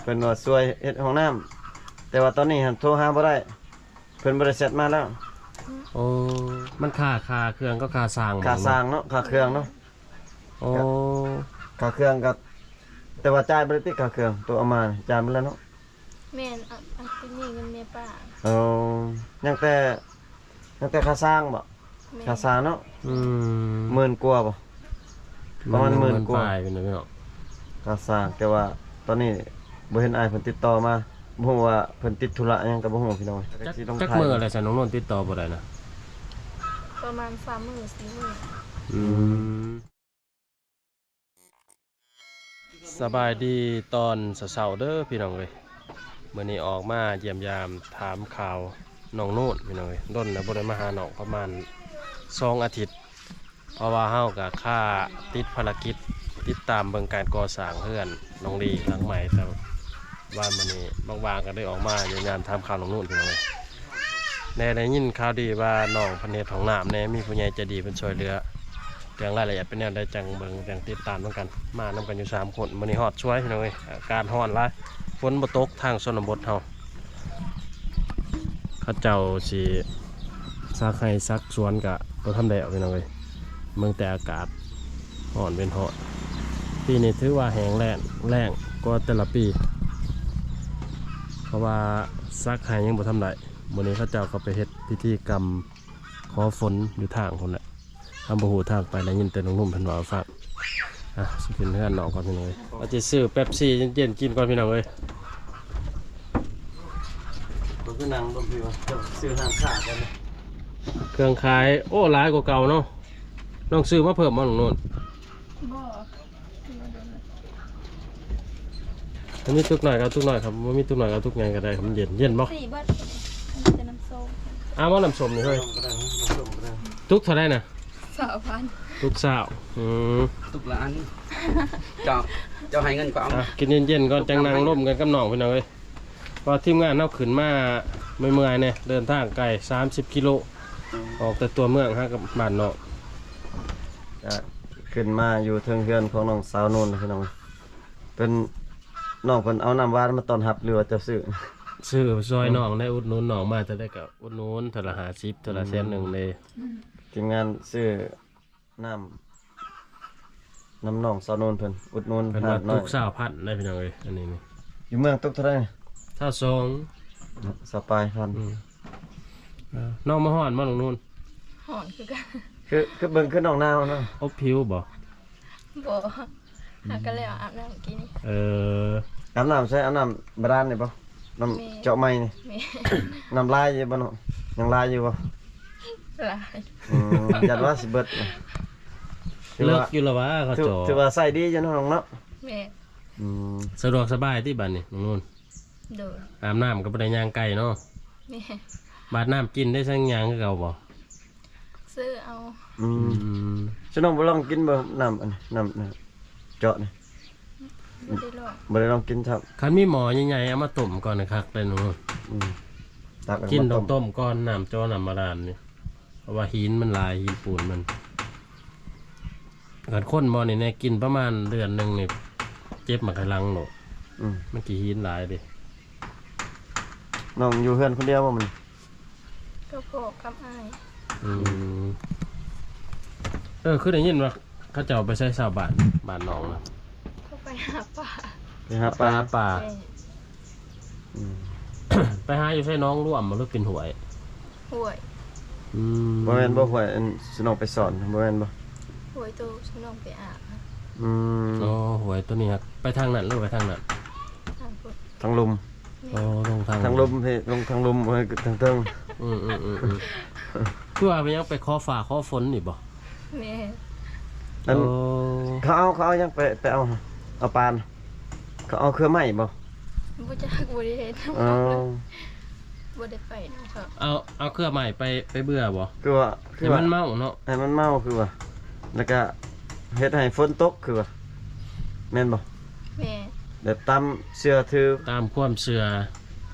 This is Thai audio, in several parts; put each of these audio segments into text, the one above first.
เป็นว่าช่วยเฮ็ดห้องน้ำแต่ว่าตอนนี้โทรหาบ่ได้เพิ่นบ่ได้เสร็จมาแล้วโอ้มันค่าเครื่องก็ค่าสร้างค่าสร้างเนาะค่าเครื่องเนาะโอ้ค่าเครื่องก็แต่ว่าจ่ายบ่ได้ติค่าเครื่องตัวเอามาจ่ายหมดแล้วเนาะแม่นอันนี้เงินแม่ป้ายังแต่ค่าสร้างบ่ค่าสร้างเนาะ10,000 กว่าบ่ประมาณ10,000 กว่าเป็นพี่น้องค่าสร้างแต่ว่าตอนนี้บ่เห็นอ้ายเพิ่นติดต่อมาบ่ฮู้ว่าเพิ่นติดธุระหยังก็บ่ฮู้พี่น้องจักมื้ออะไรซะน้องนนท์ติดต่อบ่ได้นะประมาณ3 มื้อ 4 มื้อสบายดีตอนเช้าๆเด้อพี่น้องเอ้ยมื้อนี้ออกมาเยี่ยมยามถามข่าวน้องนู่นพี่น้องเอ้ยดนแล้วบ่ได้มาหาน้องประมาณ2 อาทิตย์เพราะว่าเฮาก็ค่าติดภารกิจติดตามเบิ่งการก่อสร้างเฮือนน้องลีหลังใหม่แต่ว่ามื้อนี้บางๆก็ได้ออกมาเยี่ยมยามถามข่าวน้องนู่นพี่น้องเอ้ยแน่ได้ยินข่าวดีว่าน้องเพิ่นเฮ็ดห้องน้ำแน่มีผู้ใหญ่ใจดีเพิ่นช่วยเหลือเรื่องรายละเอียดเป็นแนวใดจังเบิ่งจังติดตามนำกันมานำกันอยู่3 คนมื้อนี้ฮอดช่วยพี่น้องเอ้ยอากาศร้อนหลายฝนบ่ตกทางชนบทเฮาเขาเจ้าสิซักให้ซักสวนก็บ่ทำได้เอาพี่น้องเอ้ยเมืองแต่อากาศร้อนเป็นร้อนปีนี้ถือว่าแห้งแล้งกว่าแต่ละปีเพราะว่าซักให้ยังบ่ทำได้มื้อนี้เขาเจ้าก็ไปเฮ็ดพิธีกรรมขอฝนอยู่ทางพุ่นแหละทำบ่ฮู้ทางไปแล้วยินแต่น้องนุ่มเพิ่นว่าฟังสิขึ้นเฮือนน้องก่อนพี่น้องเอ้ยว่าสิซื้อเป๊ปซี่เย็นๆกินก่อนพี่น้องเอ้ยบ่คือนั่งบ่พี่ว่าซื้อน้ำขาดกันเครื่องขายโอ้หลายกว่าเก่าเนาะน้องซื้อมาเพิ่มมาหนุ่มนุ่นบ่ถ้ามีตุกหน่อยก็ตุกหน่อยครับว่ามีตุกหน่อยก็ตุกไงก็ได้ครับเย็นบ่4 บาทจะน้ำส้มว่าน้ำส้มนี่เฮ้ยตุกเท่าไรนะ2,000ตุกสาวตุกละอันเจ้าให้เงินกว่ากินเย็นๆก็จังนั่งร่มกันกับน้องพี่น้องเอ้ยพอทีมงานเฮาขึ้นมาเมื่อยๆเนี่ยเดินทางไกล30 กิโลออกแต่ตัวเมืองฮะกับบ้านนอกขึ้นมาอยู่เทิงเฮือนของน้องสาวนุ่นพี่น้องเป็นน้องเพิ่นเอาน้ำหวานมาต้อนรับหรือว่าจะซื้อซอยน้องได้อุดหนุนน้องมาจะได้กับอุดหนุนเท่าละ50เท่าละ100,000เลยทีมงานซื้อน้ำน้องสาวนุ่นเพิ่นอุดหนุนเป็นว่าตุก20,000ได้พี่น้องเอ้ยอันนี้นี่อยู่เมืองตุกเท่าไหร่2,000สปายพันน้องมาฮ้อนมาลงนู่นฮ้อนคือกันคือเบิ่งคือน้องนาวเนาะอบผิวบ่หากันแล้วอาบน้ำกินอาบน้ำใช่อาบน้ำบาดาลนี่ป่ะน้ำเจาะไม้นี่น้ำลายอยู่บ่เนาะยังลายอยู่ป่ะลายยัดว่าสิเบิดเลิกอยู่แล้ววะเขาจ่อถือว่าใส่ดีจังน้องเนาะแม่สะดวกสบายที่บ้านนี่น้องนุ่นโดยอาบน้ำก็บ่ได้ย่างไก่เนาะแม่บาดน้ำกินได้สักอย่างคือเก่าบ่ซื้อเอาฉันน้องบ่ลองกินบ่น้ำเจาะนี่บ่ได้ลองกินครับคันมีหมอใหญ่ๆเอามาต้มก่อนนะครับเลยหนูกินต้องต้มก่อนน้ำจ้อน้ำบาดาลนี่เพราะว่าหินมันลายหินปูนมันการข้นหมอนี่เนี่ยกินประมาณเดือนนึงนี่เจ็บมากระลังหนูมันกี่หินหลายดิน้องอยู่เฮือนคนเดียวบ่มันก็พ่อกับอ้ายคือได้ยินว่าเขาจะเอาไปใช้ชาวบ้านน้องนะเขาไปหาปลาไปหาปลาไปหาอยู่ใช้น้องร่วมมาหรือเป็นหวยบ่แม่นบ่หวยสิน้องไปสอนบ่แม่นบ่หวยตัวสิน้องไปอาบหวยตัวนี้ครับไปทางนั้นหรือไปทางนั้นทางลุมลงทางลุมพี่ลงทางลุมทางเทิงคือว่าไปยังไปขอฝ่าขอฝนนี่บ่แม่เขาเอายังไปเอาปานเขาเอาเครือไม้บ่จักบ่ได้เฮ็ดบ่ได้ไปนะครับเอาเครือไม้ไปเบื่อบ่คือว่าให้มันเมาเนาะให้มันเมาคือว่าแล้วก็เฮ็ดให้ฝนตกคือว่าแม่นบ่แม่แบบตามเชื่อถือตามความเชื่อ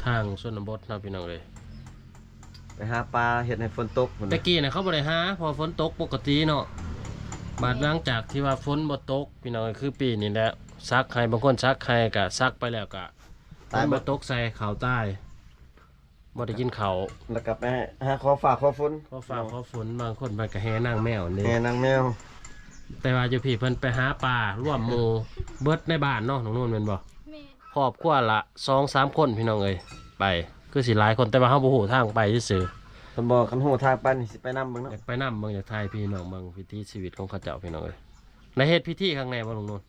ทางชนบทเนาะพี่น้องเอ้ยไปหาปลาเฮ็ดให้ฝนตกตะกี้น่ะเขาบ่ได้หาพอฝนตกปกติเนาะบาดหลังจากที่ว่าฝนบ่ตกพี่น้องคือปีนี้แหละซักให้บางคนซักให้ก็ซักไปแล้วก็ ตาย บ่ เบิด ตกใส่ข้าวใต้บ่ได้กินข้าว แล้วก็ไปหาขอฝากขอฝน ขอฟ้าขอฝนบางคนมันก็แห่นางแมวนี่ แม่นางแมว แต่ว่าอยู่พี่เพิ่นไปหาปลาร่วมหมู่เบิดในบ้านเนาะน้องนุ่นแม่นบ่ แม่ ครอบครัวละ 2-3 คนพี่น้องเอ้ยไปคือสิหลายคนแต่ว่าเฮาบ่ฮู้ทางไปซื่อ เพิ่นบอกคันฮู้ทางไปนี่สิไปนำเบิ่ง ๆอ เนาะ ยากไปนำเบิ่งอยากถ่ายพี่น้องเบิ่งวิถีชีวิตของเขาเจ้าพี่น้องเอ้ยในเฮ็ดพิธีข้างในบ่น้องนุ่น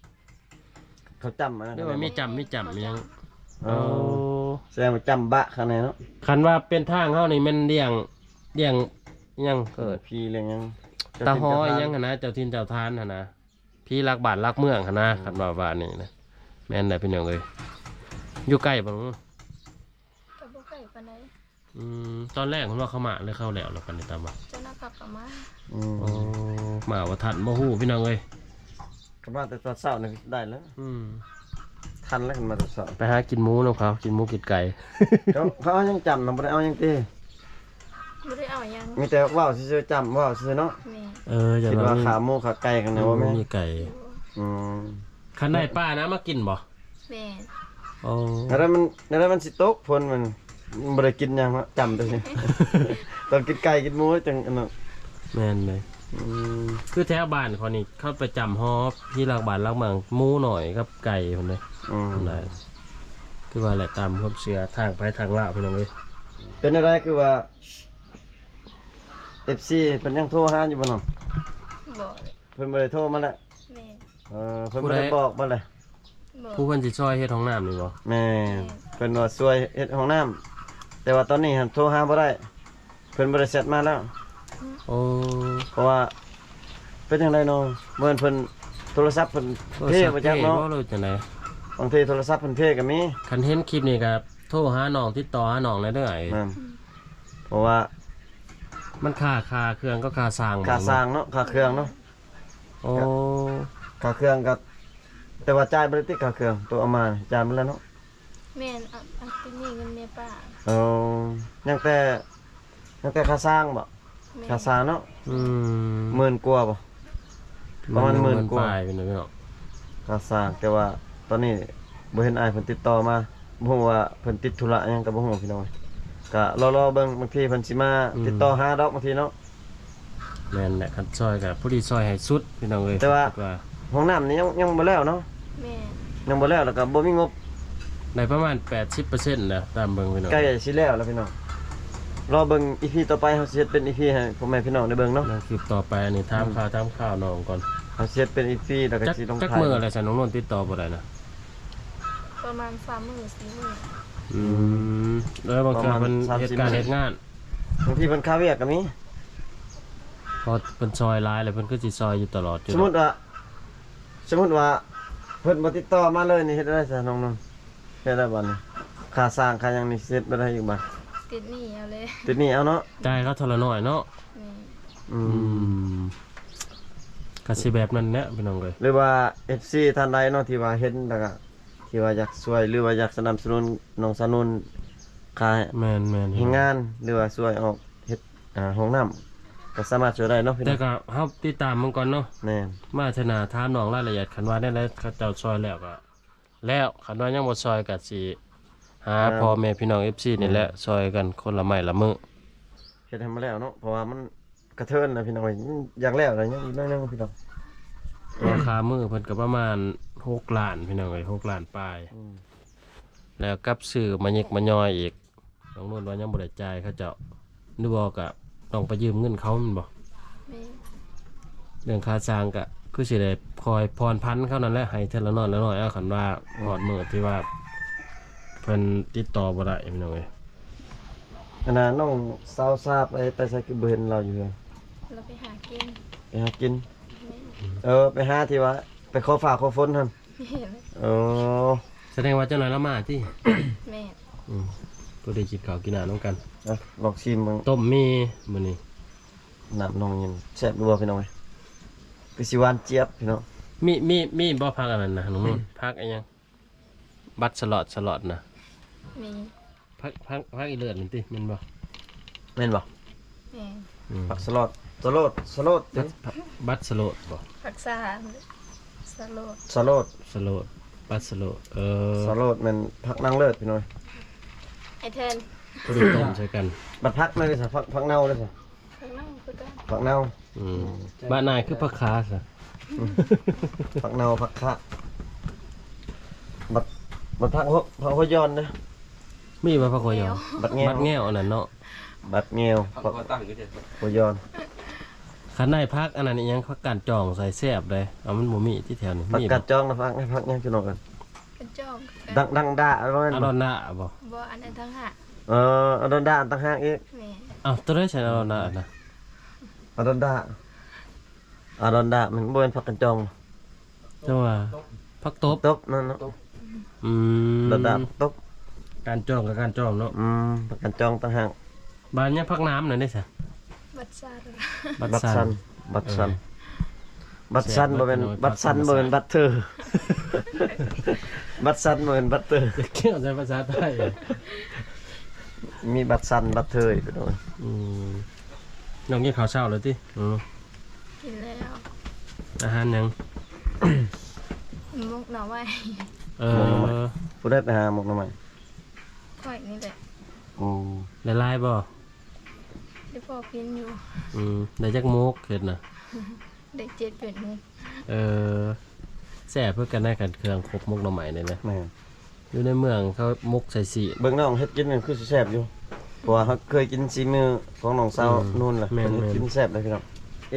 เขาจำมา เรียกว่ามีจำมีหยัง โอ้แสดงว่าจำบะข้างในเนาะ คันว่าเป็นทางเฮานี่แม่นเลี้ยงหยังเกิด พี่เรื่องหยัง ตาฮ้อยหยังหั่นนะเจ้าถิ่นเจ้าทานหั่นนะพี่รักบ้านรักเมืองหั่นนะคันว่านี่นะแม่นได้พี่น้องเอ้ยอยู่ใกล้บ่น้องนุ่น กับบ่ไก่ปานใด ตอนแรกผมว่าเขามาเลยเข้าแล้วกันในตามมา เจ้าหน้าขับกลับมา อืม โอ้มาว่าทันบ่ฮู้พี่น้องเอ้ย ก็มาแต่ตอนเช้านี่ได้แล้ว ทันแล้วกันมาแต่เช้า ไปหากินหมูน้องเขากินหมูกินไก่ เขาเอายังจำเนาะบ่ได้เอายังติ บ่ได้เอาหยัง มีแต่เว้าซื่อๆจำเว้าซื่อเนาะ แม่ อย่า คิด มา ว่าขาหมูขาไก่กันนะว่าแม่ มีไก่ อืม คันได้ป้านะมากินบ่ แม่ โอ้ แล้วมันสิตกฝนมันบ่ได้กินหยังวะจำแต่สิ ตอนกินไก่กินหมูจังอันนั้น แม่นเลย อืม คือแถวบ้านเขานี่เขาไปจำฮอพี่รักบ้านรักเมืองหมูหน่อยกับไก่พุ่นเลย อืม ได้คือว่าแหละตามความเชื่อทางไปทางลาวพี่น้องเอ้ย เป็นอะไรคือว่า FC เพิ่นยังโทรหาอยู่บ่เนาะ บ่ เพิ่นบ่ได้โทรมาแล้ว แม่ เพิ่นบ่ได้บอกมาเลย บ่ ผู้เพิ่นสิช่วยเฮ็ดห้องน้ำนี่บ่ แม่เพิ่นว่าช่วยเฮ็ดห้องน้ำแต่ว่าตอนนี้หันโทรหาบ่ได้เพิ่นบ่ได้เสร็จมาแล้ว โอ้ เพราะว่าเป็นจังไดเนาะเมื่อเพิ่นโทรศัพท์เพิ่นเทบ่จักเนาะ บ่รู้จังได บางทีโทรศัพท์เพิ่นเทก็มี คันเห็นคลิปนี่ก็โทรหาน้องติดต่อหาน้องได้เด้อไอ้ นั่นเพราะว่า มันค่าเครื่องก็ค่าสร้างบ่ ค่าสร้างเนาะค่าเครื่องเนาะ โอ้ ค่าเครื่องก็แต่ว่าจ่ายบ่ได้ติดค่าเครื่องตัวเอามาจ่ายมาแล้วเนาะ แม่อันที่นี่เงินแม่ป้า เอายังแต่ค่าสร้างบ่ แม่ ค่าสร้างเนาะ อืม 10,000กว่าบ่ประมาณหมื่นกว่า ปลายเป็นพี่น้อง ค่าสร้างแต่ว่าตอนนี้บ่เห็นอ้ายเพิ่นติดต่อมาบ่ฮู้ว่าเพิ่นติดธุระหยังก็บ่ฮู้พี่น้องก็รอเบิ่งบางทีเพิ่นสิมาติดต่อหาดอกบางทีเนาะ แม่นแหละคันซอยกับผู้ที่ซอยให้สุดพี่น้องเอ้ย แต่ว่า คิด ห้องน้ำนี่ยังบ่แล้วเนาะ แม่ ยังบ่แล้วแล้วก็บ่มีงบ ได้ประมาณ 80%แล้วตามเบิ่งพี่น้อง ใกล้สิแล้วแล้วพี่น้องรอเบิ่ง EP ต่อไปเฮาสิเฮ็ดเป็น EP ให้พ่อแม่พี่น้องได้เบิ่งเนาะ นั่นคลิปต่อไปอันนี้ถามข่าวน้องก่อน เฮาสิเฮ็ดเป็น EP แล้วก็ จัก สิต้อง จัก ถ่าย มื้ออะไรซั่นน้องนนท์ติดต่อบ่ได้นะ ประมาณ3มื้อ4มื้อ อืมแล้วบางครั้งเพิ่นเฮ็ดการเฮ็ดงาน บางทีเพิ่นค้าเวียกก็มี พอเพิ่นซอยหลายแล้วเพิ่นก็สิซอยอยู่ตลอดอยู่ สมมุติว่าเพิ่นบ่ติดต่อมาเลยนี่เฮ็ดได้ซะน้องนนท์เฮ็ดได้บ่นี่ค่าสร้างค่าหยังนี่สิเฮ็ดบ่ได้อีกบ่ ติดหนี้เอาเลย ติดหนี้เอาเนาะ จ่ายเขาเท่าละน้อยเนาะ แม่ อื อื ม มก็สิแบบนั้นแหละพี่น้องเอ้ย หรือว่า FC ท่านใดเนาะที่ว่าเห็นแล้วก็ที่ว่าอยากช่วยหรือว่าอยากสนับสนุนน้องสนุนค่า แม่น เฮ็ดงานหรือว่าช่วยออกเฮ็ดห้องน้ำก็สามารถช่วยได้เนาะพี่ แต่ น้อง ก็เฮาติดตามมันก่อนเนาะ แม่น มาชนะถามน้องรายละเอียดคันว่าได้แล้วเขาเจ้าซอยแล้วก็แล้วคันว่ายังบ่ซอยก็สิหาพ่อแม่พี่น้อง FC นี่แหละซอยกันคนละไม้ละมือ เฮ็ดให้มาแล้วเนาะเพราะว่ามันกระเทินนะพี่น้องอยากแล้วอะไรยังอีกหน้อยนึงพี่น้อง ราคามือเพิ่นก็ประมาณ6ล้านพี่น้องเอ้ย6ล้านปลาย อืม แล้วกับซื้อมายิกมาย่อยอีกน้องนุ่นว่ายังบ่ได้จ่ายเขาเจ้าหรือบ่ก็ต้องไปยืมเงินเขาแม่นบ่ แม่ เรื่องค่าจ้างก็คือสิได้คอยพรพันเขานั่นแหละให้เทื่อละน้อยละน้อยเอาคันว่าฮอดมื้อที่ว่าเพิ่นติดต่อบ่ได้พี่น้องเอ้ย อันน่ะน้องสาวทราบไปใส่คือบ่เห็นเราอยู่เลย เราไปหากิน ไปหากิน แม่ ไปหาที่ว่าไปขอฝากขอฝนหั่น แม่ แสดงว่าเจ้าหน่อยละมาติ แม่ บ่ได้กินข้าวกินน้ำนำกัน ลองชิมเบิ่ง ต้มมีมื้อนี้ น้ำน้องยินแซ่บดูบ่พี่น้องเอ้ยคือสิหวานเจี๊ยบพี่น้อง มีบ่พักอันนั้นนะน้องนุ่นพักอันยังบัตรสล็อตนะ มี พักอีเลือดนี่ติแม่นบ่ แม่นบ่ แม่ ผักสโลดเด้ บัตรสล็อตบ่ รักษาสโลด สโลด สล็อตไป ปัสโลสโลดมันผักนางเลิศพี่น้อย ไอเทน ก็ดูต้มใช่กัน บัดผักนั่นเลยสิผักเน่าเลยสิ ข้างนั่งคือกัน ผักเน่า บ้านนายคือผักคาสะ ผักเน่าผักคะบัดผักหัวยอนนะ มีบ่ผักหัวยอ บัดแงว บัดแง่วอันนั้นเนาะ บัดเงียว เขาก็ตั้งอยู่เด้อ หัวยอน คันได้พักอันนั้นอีหยังผักกาดจ่องใส่แซ่บเลยเอามันบ่มีที่แถวนี้ ผัก มี กั บ่ ดจ้องนะผักยังพี่น้องกัน กันจ้องกัน ดังด่าอะไร อารอนดาบ่ บ่อันนั้นทั้งหะ อดอนด่าต่างหากอีก แม่ อ้าวตัวได้ใช้อารอนดานะ อดอนด่ามันบ่เป็นผักกันจอง จังว่าผักตบ ตบนั่นเนาะ ดอนด่าตบ การจ้องกับการจ้องเนาะ ผักกันจองต่างหาก บ้านเนี้ยผักน้ำนั่นได้ซะ บัดซาร์ บัดซันบ่เป็นบัดซันบ่เป็นบัดเธอบัดซันบ่เป็นบัดเธอ เกี่ยวใจภาษาไทย มีบัดซันบัดเธอพี่น้อง น้องกินข้าวเช้าแล้วติ กินแล้ว อาหารหยัง มุกหน่อไม้ ผู้ได้ไปหาหมกหน่อไม้ ค่อยนี่แหละ โอ้ ได้ลายบ่ ได้พอกินอยู่ ได้จักมุกเฮ็ดน่ะ ได้7เป็นมุก แซ่บเพื่อกันได้กันเครื่องครบมุกหน่อไม้นี่นะ แม่ อยู่ในเมืองเขามุกใส่สี เบิ่งน้องเฮ็ดกินมันคือสิแซ่บอยู่เพราะว่าเขาเคยกินซีมือของน้องสาวนู่นแหละเฮ็ดกินแซ่บเลยพี่น้อง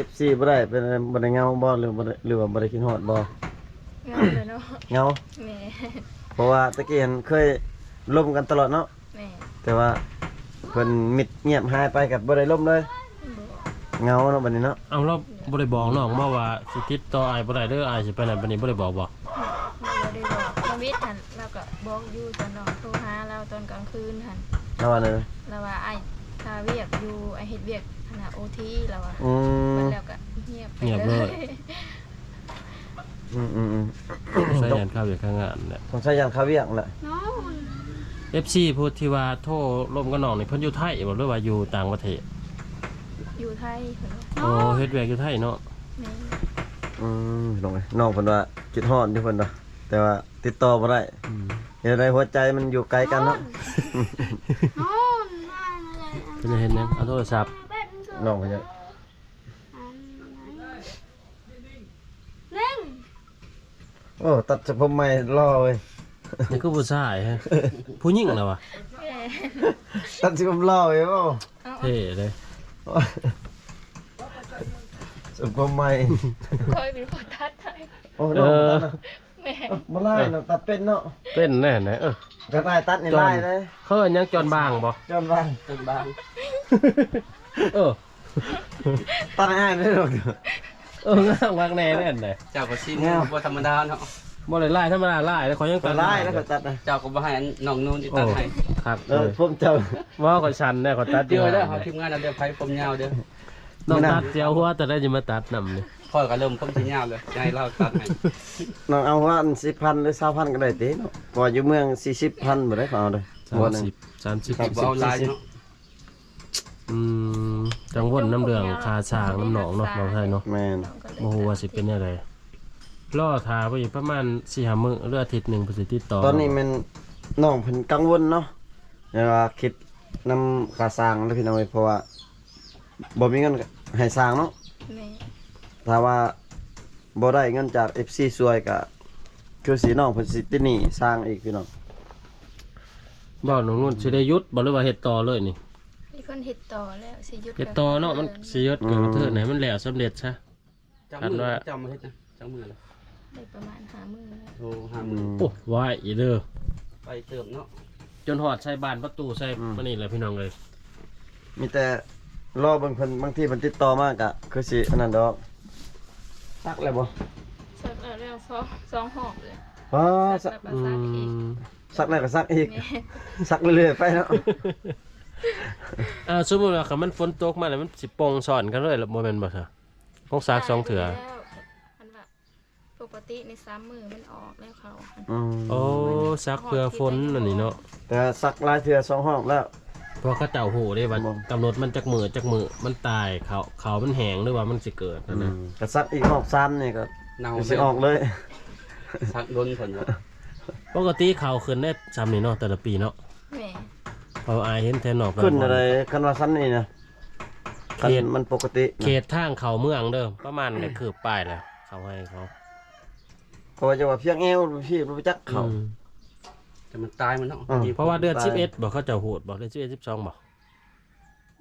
FC บ่ได้เป็นบ่ได้เงาบ่หรือบ่ได้หรือว่าบ่ได้กินฮอดบ่ งามเลยเนาะ เงา แม่ เพราะว่าตะกี้เห็นเคยล่มกันตลอดเนาะ แม่ แต่ว่าเพิ่นมิดเงียบหายไปกับบ่ได้ล่มเลย เงาเนาะบัดนี้เนาะ เอาเราบ่ได้บอกน้องมาว่าสิติดต่ออ้ายบ่ได้เด้ออ้ายสิไปไหนบัดนี้บ่ได้บอกบ่ เราได้บอกมาวิทย์หันเราก็บอกอยู่ตอนน้องโทรหาเราตอนกลางคืนหัน แล้วว่าเลย เราว่าไอ้ทาเวียกอยู่ไอ้เฮ็ดเวียกขณะโอทีเราว่า อืม แล้วก็เงียบไป เงียบ เล เลย ย ใส่ยันข้าวอยู่ข้างงานแหละ ต้องใช้ยางคาเวียงแหละ น้อง FC พูดที่ว่าโทรร่มกับน้องนี่เพิ่นอยู่ไทยบ่หรือว่าอยู่ต่างประเทศ อยู่ไทยเพิ่นว่า โอ้เฮ็ดแวกอยู่ไทยเนาะ แม่ ลงไปน้องเพิ่นว่าคิดฮอดอยู่เพิ่นว่าแต่ว่าติดต่อบ่ได้เฮ็ดได้หัวใจมันอยู่ไกลกันเนาะ เพิ่นจะเห็นหยังเอาโทรศัพท์ น้องเพิ่นจะโอ้ตัดเฉพาะไม้รอเว้ย นี่คือผู้ชายฮะผู้หญิงน่ะวะ แม่ ตัดเฉพาะรอเว้ยโอ้ เท่เลย เฉพาะไม้ คอยเป็นคนทัดไทย โอ้น้องตัดนะ แม่ บ่ไล่เนาะตัดเป็นเนาะ เป็นแน่นะ ก็ได้ตัดนี่ไล่เลย เขาเอิ้นหยังจอนบางบ่ จนว่า ตึกบ้าง เออ ตัดให้ได้ดอก งามมากแน่แน่นเลย เจ้าก็ซิมบ่ธรรมดาเนาะ บ่ได้ไล่ธรรมดาไล่แล้วเขายัง ก็ ตัด ไล่แล้วก็ตัดนะ เจ้าก็บ่ให้น้องนู่นที่ตัดให้ ครับเล เอย ผมเจ้า ว่าเขาชันแน่เขาตัด เดี๋ยวเด้อเฮาทีมงานเราเดี๋ยวไผผมยาวเด้อ ต้องตัดเจียวหัวแต่ได้จะมาตัดนำนี่ พ่อก็เริ่มผมสิยาวเลยจะให้เราตัดให้ น้องเอาว่า10,000หรือ20,000ก็ได้ติเนาะพออยู่เมือง40,000บ่ได้เขาเอาเลยบ่นึง 30 บ่เอาลายเนาะ จังวนน้ำเดืองคาสร้างน้ำหนองเนาะเราไทยเนาะ แม่น บ่ฮู้ว่าสิเป็นจังไดรอท่าไปอีกประมาณ 4-5 มื้อหรืออาทิตย์หนึงเพิ่นสิติดต่อ ตอนนี้มันน้องเพิ่นกังวลเนาะแต่ว่าคิดนำค่าสร้างแล้วพี่น้องเอ้ยเพราะว่าบ่มีเงินให้สร้างเนาะ แม่ ถ้าว่าบ่ได้เงินจาก FC ช่วยก็คือสิน้องเพิ่นสิติดหนี้สร้างอีกพี่น้อง บ่น้องนุ่นสิได้หยุดบ่หรือว่าเฮ็ดต่อเลยนี่ มีคนเฮ็ดต่อแล้วสิหยุด เฮ็ดต่อเนาะมันสิหยุดก็เถิดให้มันแล้วสำเร็จซะ จำมือจำมาเฮ็ดนะจำมือละ ได้ประมาณ5มื้อแล้ว โอ้5มื้อ โอ้ไว้อีเด้อ ไปเติมเนาะ จนฮอดใส่บ้านประตูใส่มานี่แหละพี่น้องเอ้ย มีแต่รอเบิ่งเพิ่นบางทีเพิ่นติดต่อมาก็คือสิอันนั้นดอกซักแล้วบ่ สักแล้วสองหอบเลย อ๋อ สั ซั ก ก แล้วก็ซักอีก ซักแล้วก็ซักอีก แม่ ซักเรื่อยๆไปเนาะ สมมุติว่าคันมันฝนตกมาแล้วมันสิโป่งซ่อนกันเลยแล้วบ่แม่นบ่ซะต้องซักสองเถื่อ แล้วอันว่าปกติใน3มื้อมันออกแล้วเขา โอ้ซักเพื่อฝนนั่นนี่เนาะ แต่ซักหลายเทื่อ2ห้องแล้ว เพราะเขาเจ้าหูได้ว่ากำหนดมันจักมือมันตายเขามันแห้งหรือว่ามันสิเกิดนั่นนะ ก็ซักอีกรอบ3นี่ก็ เน่า สิออกเลย ซักโดนเพิ่นว่า ปกติเขาขึ้นได้ซ้ำนี่เนาะแต่ละปีเนาะ แม่ เพราะอายเห็นแทนนอก ขึ้นอะไรกันว่าซ้ำนี่นะคันมันปกติ เขตทางเขาเมืองเด้อประมาณก็คือป้ายแล้วเขาให้เขา ก็ว่าจะว่าเพียงเอวพี่รู้จักเขา อืม แต่มันตายมันเนาะ เพราะว่าเดือน11บ่เขาเจะโหดบ่เดือน11 12บ่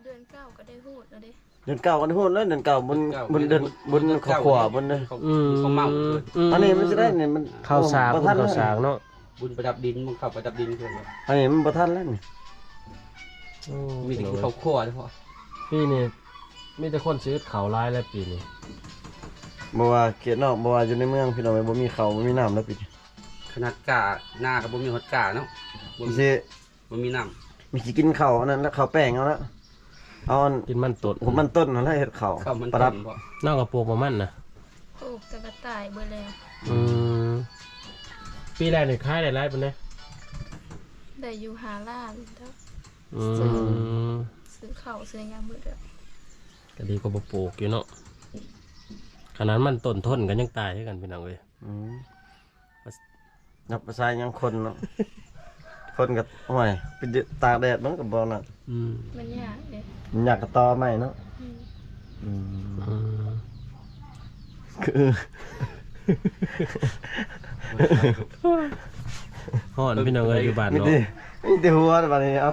เดือน9ก็ได้พูดแล้วเด้ เดือนเก่ากันพูดเลยเดือนเก่าบนเดือนบนขขวาบนเลย เขาเมา อันนี้มันจะได้เนี่ยมัน ข้าวสาก บ่ บุญ ทัน ข้าวสากเนาะ บุญประดับดินมึงเข้าประดับดินเพื่อน อันนี้มันบ่ทันแล้วนี่ มีแต่กินข้าวคั่วเฉพาะ ปีนี้มีแต่คนซื้อเขาวร้ายแล้วปีนี้ บ่ว่าเขตนอกบ่ว่าอยู่ในเมืองพี่น้องบ่มีเขาวบ่มีน้ำแล้วปิด ขนาดกาหน้ากับบ่มีฮอดกาเนาะบ่ มี มี สิ บ่มีน้ มีสิกินข้าวอันนั้นแล้วข้าวแป้งเอาละเอาอัน กินมันตด ผมมันต้นนั่นแหละเฮ็ดข้าว ำข้าวมัน ประดับ ต้มบ่ นอกกระโปรงประมันนะ ปลูกแต่กระต่ายเบิดแล้ว อืมปีแรกนี่ขายได้หลายปานใด ได้อยู่หาล้านแล้ว อืม ซื้อข้าวซื้อหยังเบิดแล้ว ก็ดีกว่าบ่ปลูกอยู่เนาะขนาดมันต้นทนกันยังตายให้กันพี่น้องเอ้ย อืมนับภาษายังคนเนาะ คนก็โอ้ยไปตากแดดมันก็บ่น่ะ อืม มันยากเด้ มันอยากกระตอใหม่เนาะ อืม อืม อืม คือ ฮ้อนพี่น้องเอ้ยอยู่บ้าน มี เนาะ แต่มีแต่หัวบัดนี้เอา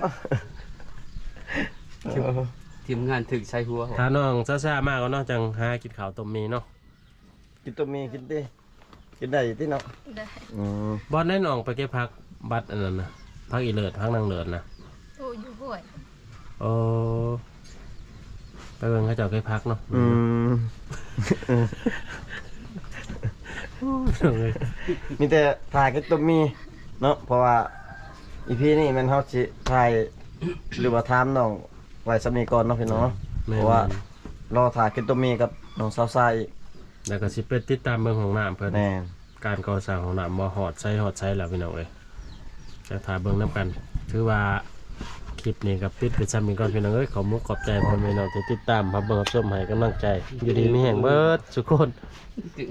ทีมงานถึกใช้หัว ถ้าน้องซ่าๆมากก็เนาะจังหากินข้าวต้มมีเนาะ กินตัวมีกินดิกินได้อยู่ที่เนาะ ได้ อืม บ่ได้น้องไปเก็บผักบัดอันนั้นน่ะผักอีเลิศผักนางเลิศนะ โอ้อยู่ห้วย โอ้ไปเบิ่งเขาเจ้าเก็บผักเนาะ อืม พี่น้องเอ้ย มีแต่ถ่ายกินตัวมีเนาะเพราะว่าอีพีนี่มันเฮาสิถ่ายหรือว่าถามน้องไว้สำนีก่อนเนาะพี่น้องเนาะ แม่ เพราะว่าน รอถ่ายกินตัวมีกับน้องสาวทรายอีก แล้วก็สิไปติดตามเบิ่งของน้ำเพิ่น แน่ การก่อสร้างของน้ำบ่ฮอดใช้แล้วพี่น้องเอ้ยจะถ่ายเบิ่งนํกันถือว่าคลิปนี้กับปิดไปซ้ำอีกก่อนพี่น้องเอ้ยขอมุกขอบใจพ่อแม่น้องที่ติดตามรับเบิ่งรับชมให้กำลังใจ อยู่ดีมีแห่งเบิดทุกคน ตึก